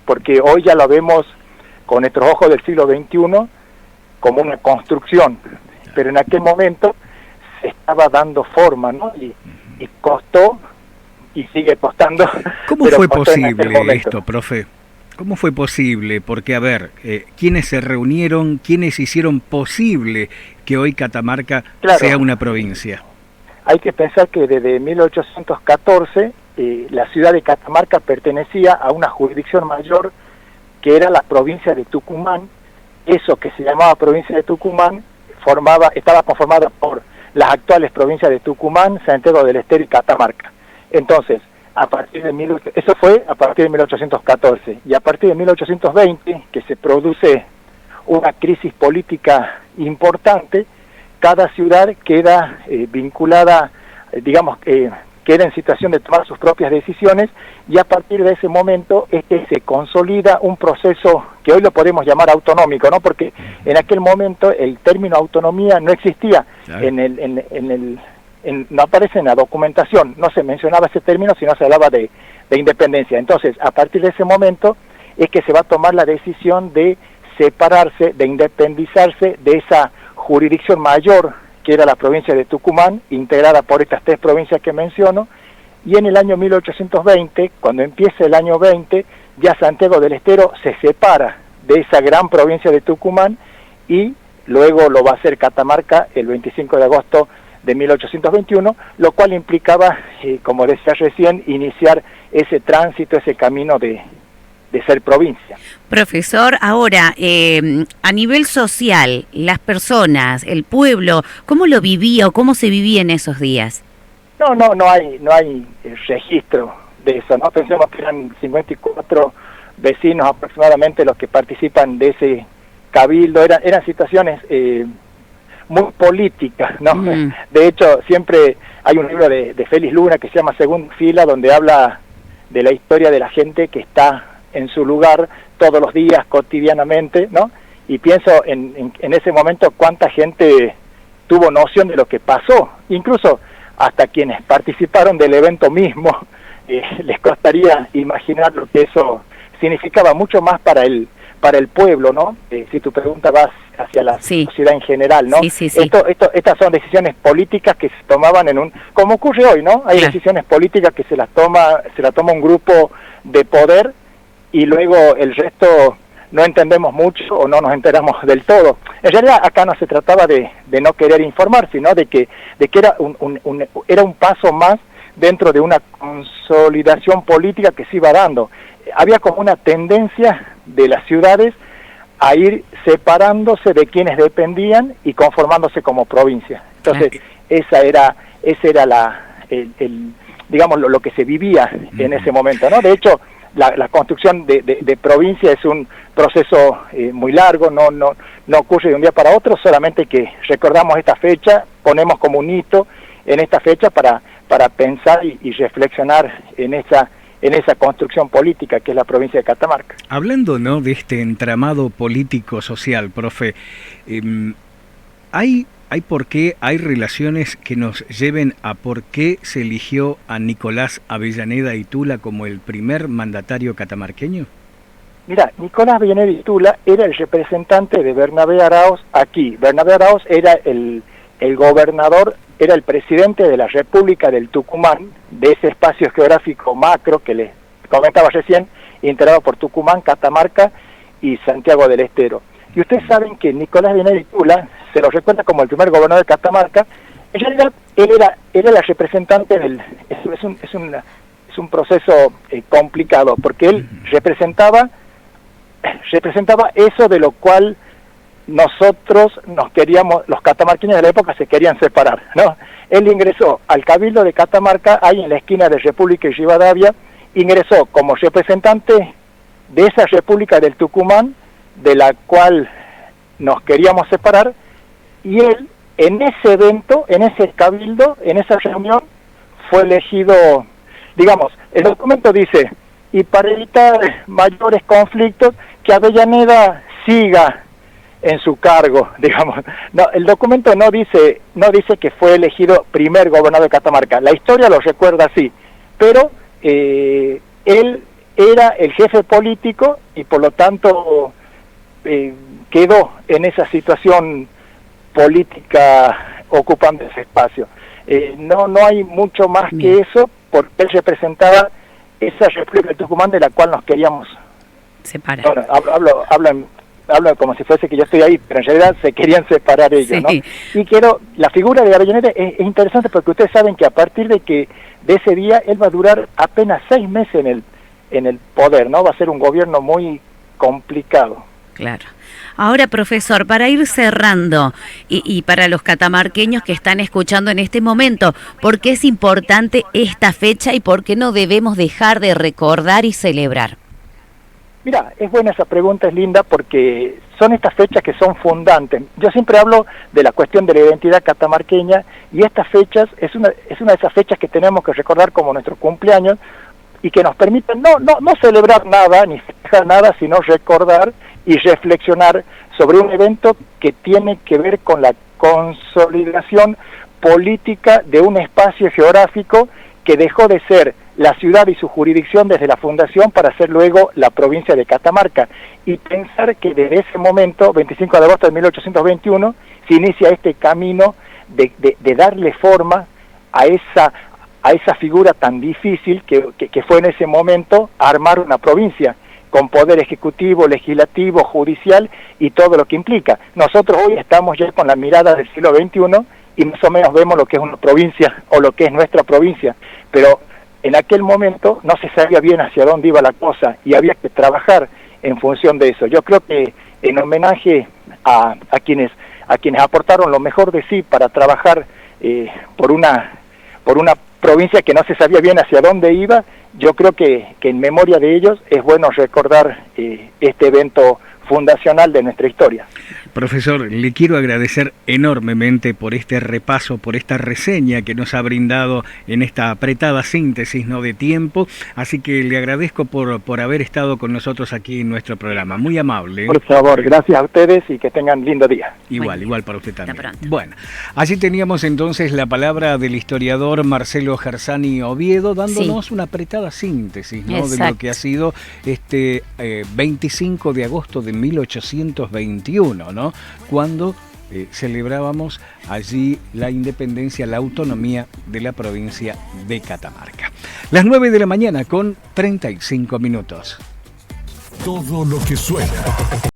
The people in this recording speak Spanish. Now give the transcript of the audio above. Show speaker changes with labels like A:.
A: porque hoy ya lo vemos con nuestros ojos del siglo XXI como una construcción, pero en aquel momento se estaba dando forma, ¿no? Y costó, y sigue costando.
B: ¿Cómo fue posible esto, profe? ¿Cómo fue posible? Porque, a ver, ¿quiénes se reunieron, quiénes hicieron posible que hoy Catamarca sea una provincia?
A: Hay que pensar que desde 1814 la ciudad de Catamarca pertenecía a una jurisdicción mayor que era la provincia de Tucumán. Eso que se llamaba provincia de Tucumán estaba conformada por las actuales provincias de Tucumán, Santiago del Estero y Catamarca. Entonces, eso fue a partir de 1814, y a partir de 1820, que se produce una crisis política importante, cada ciudad queda vinculada, queda en situación de tomar sus propias decisiones, y a partir de ese momento se consolida un proceso que hoy lo podemos llamar autonómico, ¿no? Porque en aquel momento el término autonomía no existía, claro. No aparece en la documentación, no se mencionaba ese término, sino se hablaba de independencia. Entonces, a partir de ese momento es que se va a tomar la decisión de separarse, de independizarse de esa jurisdicción mayor que era la provincia de Tucumán, integrada por estas tres provincias que menciono, y en el año 1820, cuando empieza el año 20, ya Santiago del Estero se separa de esa gran provincia de Tucumán, y luego lo va a hacer Catamarca el 25 de agosto de 1821, lo cual implicaba, como decía recién, iniciar ese tránsito, ese camino de ser provincia.
C: Profesor, ahora, a nivel social, las personas, el pueblo, ¿cómo lo vivía o cómo se vivía en esos días?
A: No hay registro de eso, ¿no? Pensemos que eran 54 vecinos aproximadamente los que participan de ese cabildo, eran situaciones muy políticas, ¿no? De hecho, siempre hay un libro de Félix Luna que se llama Segunda Fila, donde habla de la historia de la gente que está en su lugar todos los días, cotidianamente, ¿no? Y pienso en ese momento cuánta gente tuvo noción de lo que pasó, incluso hasta quienes participaron del evento mismo, les costaría imaginar lo que eso significaba, mucho más para el pueblo, ¿no? Si tu pregunta va hacia la sociedad en general, ¿no?
C: Sí.
A: Estas son decisiones políticas que se tomaban como ocurre hoy, ¿no? Hay decisiones políticas que se la toma un grupo de poder, y luego el resto no entendemos mucho o no nos enteramos del todo. En realidad acá no se trataba de no querer informar, sino de que era un paso más dentro de una consolidación política que se iba dando. Había como una tendencia de las ciudades a ir separándose de quienes dependían y conformándose como provincia. Entonces, esa era lo que se vivía en ese momento, ¿no? De hecho, la construcción de provincia es un proceso muy largo, no ocurre de un día para otro, solamente que recordamos esta fecha, ponemos como un hito en esta fecha para pensar y reflexionar en esa construcción política que es la provincia de Catamarca.
B: Hablando, ¿no?, de este entramado político-social, profe, ¿hay por qué, hay relaciones que nos lleven a por qué se eligió a Nicolás Avellaneda y Tula como el primer mandatario catamarqueño?
A: Mira, Nicolás Avellaneda y Tula era el representante de Bernabé Araoz aquí. Bernabé Araoz era el gobernador, era el presidente de la República del Tucumán, de ese espacio geográfico macro que les comentaba recién, integrado por Tucumán, Catamarca y Santiago del Estero. Y ustedes saben que Nicolás Avellaneda y Tula se lo recuerda como el primer gobernador de Catamarca. En realidad él era la representante es un proceso complicado, porque él representaba eso de lo cual nosotros los catamarqueños de la época se querían separar, ¿no? Él ingresó al Cabildo de Catamarca, ahí en la esquina de República y Rivadavia, ingresó como representante de esa República del Tucumán, de la cual nos queríamos separar, y él, en ese evento, en ese cabildo, en esa reunión, fue elegido, el documento dice, y para evitar mayores conflictos, que Avellaneda siga en su cargo, No, el documento no dice que fue elegido primer gobernador de Catamarca. La historia lo recuerda así, pero él era el jefe político y por lo tanto quedó en esa situación política ocupando ese espacio. No hay mucho más que eso, porque él representaba esa República de Tucumán de la cual nos queríamos
C: separar.
A: Bueno, hablo como si fuese que yo estoy ahí, pero en realidad se querían separar ellos, ¿no? Y la figura de Avellaneda es interesante porque ustedes saben que a partir de ese día él va a durar apenas 6 meses en el poder, ¿no? Va a ser un gobierno muy complicado.
C: Claro. Ahora, profesor, para ir cerrando, y para los catamarqueños que están escuchando en este momento, ¿por qué es importante esta fecha y por qué no debemos dejar de recordar y celebrar?
A: Mira, es buena esa pregunta, es linda, porque son estas fechas que son fundantes. Yo siempre hablo de la cuestión de la identidad catamarqueña, y estas fechas es una de esas fechas que tenemos que recordar como nuestro cumpleaños, y que nos permiten no celebrar nada, ni festejar nada, sino recordar y reflexionar sobre un evento que tiene que ver con la consolidación política de un espacio geográfico que dejó de ser la ciudad y su jurisdicción desde la fundación para ser luego la provincia de Catamarca. Y pensar que desde ese momento, 25 de agosto de 1821, se inicia este camino de darle forma a esa figura tan difícil que fue en ese momento armar una provincia, con poder ejecutivo, legislativo, judicial y todo lo que implica. Nosotros hoy estamos ya con la mirada del siglo XXI y más o menos vemos lo que es una provincia o lo que es nuestra provincia, pero en aquel momento no se sabía bien hacia dónde iba la cosa y había que trabajar en función de eso. Yo creo que en homenaje a quienes aportaron lo mejor de sí para trabajar por una provincia que no se sabía bien hacia dónde iba, yo creo que en memoria de ellos es bueno recordar este evento fundacional de nuestra historia.
B: Profesor, le quiero agradecer enormemente por este repaso, por esta reseña que nos ha brindado en esta apretada síntesis, ¿no?, de tiempo, así que le agradezco por haber estado con nosotros aquí en nuestro programa, muy amable.
A: Por favor, gracias a ustedes y que tengan lindo día.
B: Igual para usted también. Bueno, allí teníamos entonces la palabra del historiador Marcelo Gersani Oviedo, dándonos una apretada síntesis, ¿no?, de lo que ha sido este 25 de agosto de 1821, ¿no?, cuando celebrábamos allí la independencia, la autonomía de la provincia de Catamarca. Las 9 de la mañana con 35 minutos.
D: Todo lo que suena.